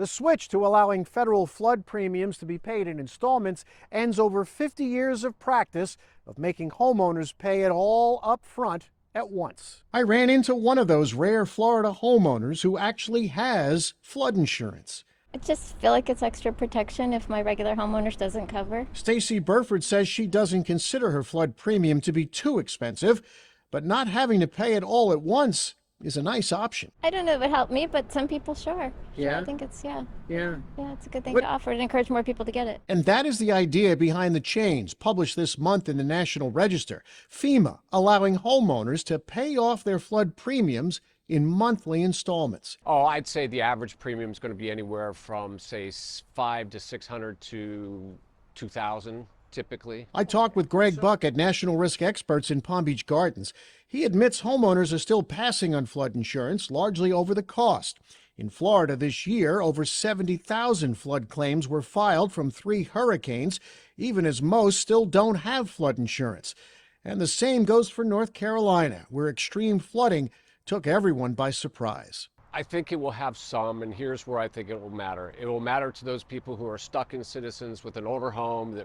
The switch to allowing federal flood premiums to be paid in installments ends over 50 years of practice of making homeowners pay it all up front at once. I ran into one of those rare Florida homeowners who actually has flood insurance. I just feel like it's extra protection if my regular homeowners doesn't cover. Stacy Burford says she doesn't consider her flood premium to be too expensive, but not having to pay it all at once is a nice option. I don't know if it helped me, but some people sure. Yeah? I think it's, Yeah. it's a good thing to offer and encourage more people to get it. And that is the idea behind the change published this month in the National Register. FEMA allowing homeowners to pay off their flood premiums in monthly installments. Oh, I'd say the average premium is going to be anywhere from, say, $500 to $600 to $2,000 typically. I talked with Greg Buck at National Risk Experts in Palm Beach Gardens. He admits homeowners are still passing on flood insurance, largely over the cost. In Florida this year, over 70,000 flood claims were filed from 3 hurricanes, even as most still don't have flood insurance. And the same goes for North Carolina, where extreme flooding took everyone by surprise. I think it will have some, and here's where I think it will matter. It will matter to those people who are stuck in Citizens with an older home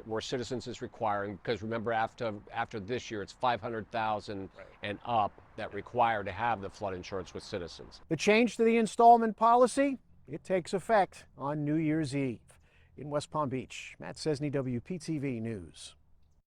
where Citizens is requiring, because remember, after this year, it's 500,000 and up that require to have the flood insurance with Citizens. The change to the installment policy, it takes effect on New Year's Eve. In West Palm Beach, Matt Cesny, WPTV News.